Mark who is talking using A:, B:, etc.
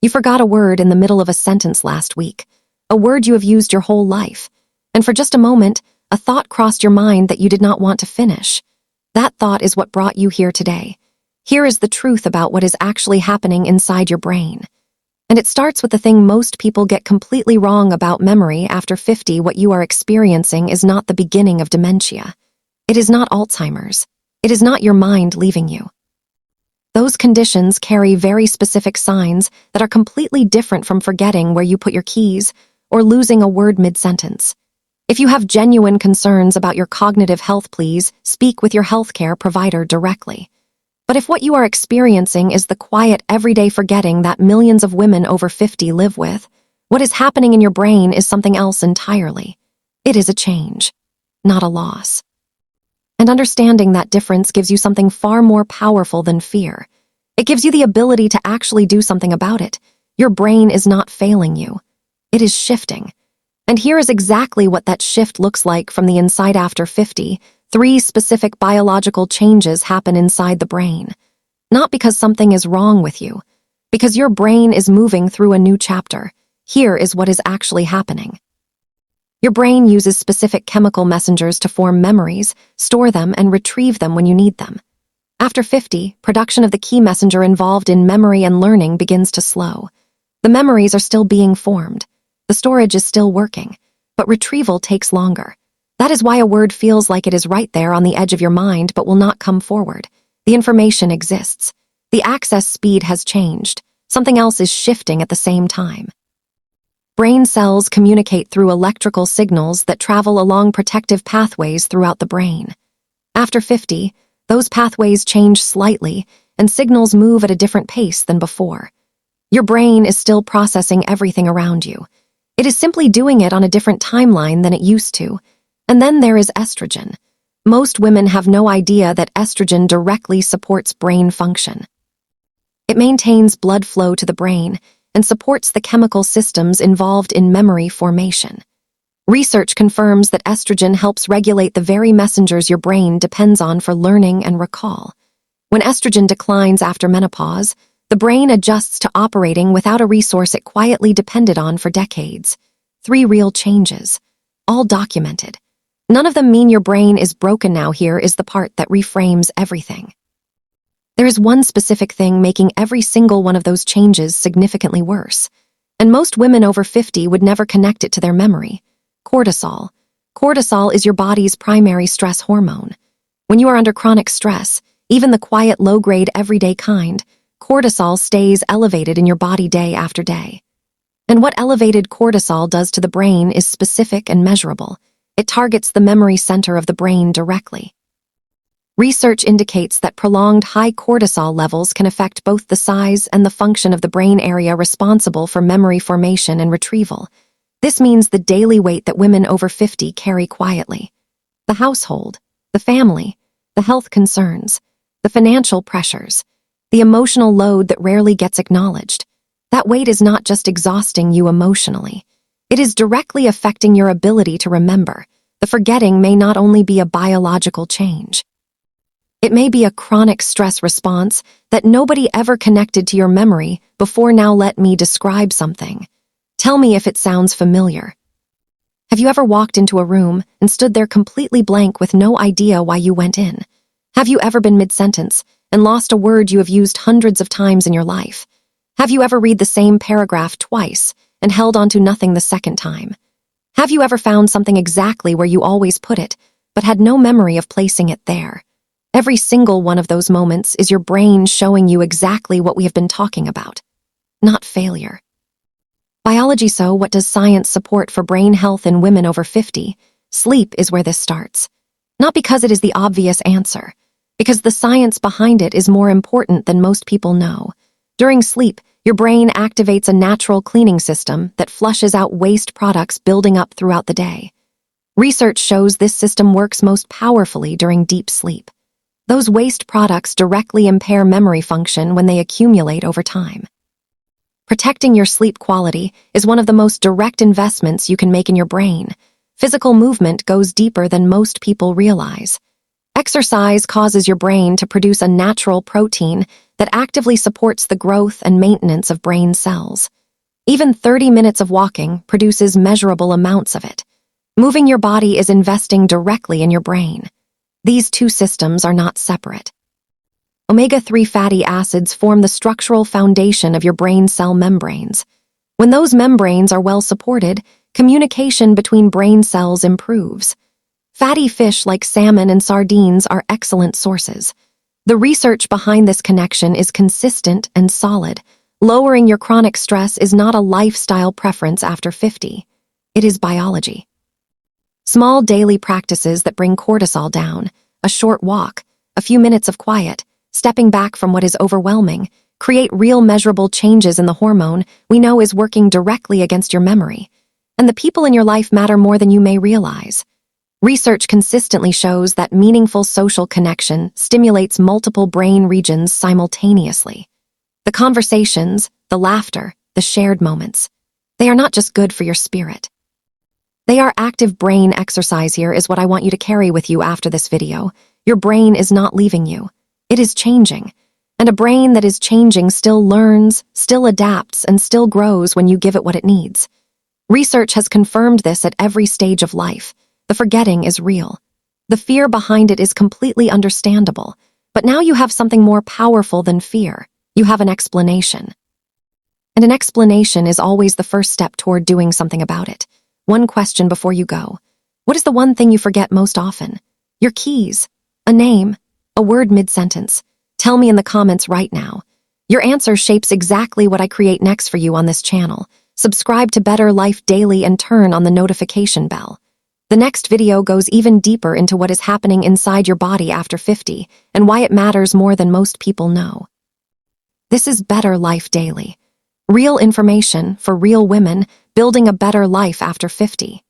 A: You forgot a word in the middle of a sentence last week, a word you have used your whole life, and for just a moment, a thought crossed your mind that you did not want to finish. That thought is what brought you here today. Here is the truth about what is actually happening inside your brain. And it starts with the thing most people get completely wrong about memory after 50. What you are experiencing is not the beginning of dementia. It is not Alzheimer's. It is not your mind leaving you. Those conditions carry very specific signs that are completely different from forgetting where you put your keys or losing a word mid-sentence. If you have genuine concerns about your cognitive health, please speak with your healthcare provider directly. But if what you are experiencing is the quiet, everyday forgetting that millions of women over 50 live with, what is happening in your brain is something else entirely. It is a change, not a loss. And understanding that difference gives you something far more powerful than fear. It gives you the ability to actually do something about it. Your brain is not failing you. It is shifting. And here is exactly what that shift looks like from the inside after 50. 3 specific biological changes happen inside the brain. Not because something is wrong with you, because your brain is moving through a new chapter. Here is what is actually happening. Your brain uses specific chemical messengers to form memories, store them, and retrieve them when you need them. After 50, production of the key messenger involved in memory and learning begins to slow. The memories are still being formed. The storage is still working, but retrieval takes longer. That is why a word feels like it is right there on the edge of your mind but will not come forward. The information exists. The access speed has changed. Something else is shifting at the same time. Brain cells communicate through electrical signals that travel along protective pathways throughout the brain. After 50, those pathways change slightly, and signals move at a different pace than before. Your brain is still processing everything around you. It is simply doing it on a different timeline than it used to. And then there is estrogen. Most women have no idea that estrogen directly supports brain function. It maintains blood flow to the brain and supports the chemical systems involved in memory formation. Research confirms that estrogen helps regulate the very messengers your brain depends on for learning and recall. When estrogen declines after menopause, the brain adjusts to operating without a resource it quietly depended on for decades. 3 real changes, all documented. None of them mean your brain is broken now. Here is the part that reframes everything. There is one specific thing making every single one of those changes significantly worse, and most women over 50 would never connect it to their memory. Cortisol. Cortisol is your body's primary stress hormone. When you are under chronic stress, even the quiet, low-grade, everyday kind, cortisol stays elevated in your body day after day. And what elevated cortisol does to the brain is specific and measurable. It targets the memory center of the brain directly. Research indicates that prolonged high cortisol levels can affect both the size and the function of the brain area responsible for memory formation and retrieval. This means the daily weight that women over 50 carry quietly. The household, the family, the health concerns, the financial pressures, the emotional load that rarely gets acknowledged. That weight is not just exhausting you emotionally. It is directly affecting your ability to remember. The forgetting may not only be a biological change. It may be a chronic stress response that nobody ever connected to your memory before. Now let me describe something. Tell me if it sounds familiar. Have you ever walked into a room and stood there completely blank with no idea why you went in? Have you ever been mid-sentence and lost a word you have used hundreds of times in your life? Have you ever read the same paragraph twice and held on to nothing the second time? Have you ever found something exactly where you always put it, but had no memory of placing it there? Every single one of those moments is your brain showing you exactly what we have been talking about, not failure. Biology. So what does science support for brain health in women over 50? Sleep is where this starts. Not because it is the obvious answer, because the science behind it is more important than most people know. During sleep, your brain activates a natural cleaning system that flushes out waste products building up throughout the day. Research shows this system works most powerfully during deep sleep. Those waste products directly impair memory function when they accumulate over time. Protecting your sleep quality is one of the most direct investments you can make in your brain. Physical movement goes deeper than most people realize. Exercise causes your brain to produce a natural protein that actively supports the growth and maintenance of brain cells. Even 30 minutes of walking produces measurable amounts of it. Moving your body is investing directly in your brain. These two systems are not separate. Omega-3 fatty acids form the structural foundation of your brain cell membranes. When those membranes are well supported, communication between brain cells improves. Fatty fish like salmon and sardines are excellent sources. The research behind this connection is consistent and solid. Lowering your chronic stress is not a lifestyle preference after 50. It is biology. Small daily practices that bring cortisol down, a short walk, a few minutes of quiet, stepping back from what is overwhelming, create real measurable changes in the hormone we know is working directly against your memory. And the people in your life matter more than you may realize. Research consistently shows that meaningful social connection stimulates multiple brain regions simultaneously. The conversations, the laughter, the shared moments, they are not just good for your spirit. They are active brain exercise. Here is what I want you to carry with you after this video. Your brain is not leaving you. It is changing. And a brain that is changing still learns, still adapts, and still grows when you give it what it needs. Research has confirmed this at every stage of life. The forgetting is real. The fear behind it is completely understandable. But now you have something more powerful than fear. You have an explanation. And an explanation is always the first step toward doing something about it. One question before you go. What is the one thing you forget most often? Your keys, a name, a word mid-sentence. Tell me in the comments right now. Your answer shapes exactly what I create next for you on this channel. Subscribe to Better Life Daily and turn on the notification bell. The next video goes even deeper into what is happening inside your body after 50 and why it matters more than most people know. This is Better Life Daily. Real information for real women building a better life after 50.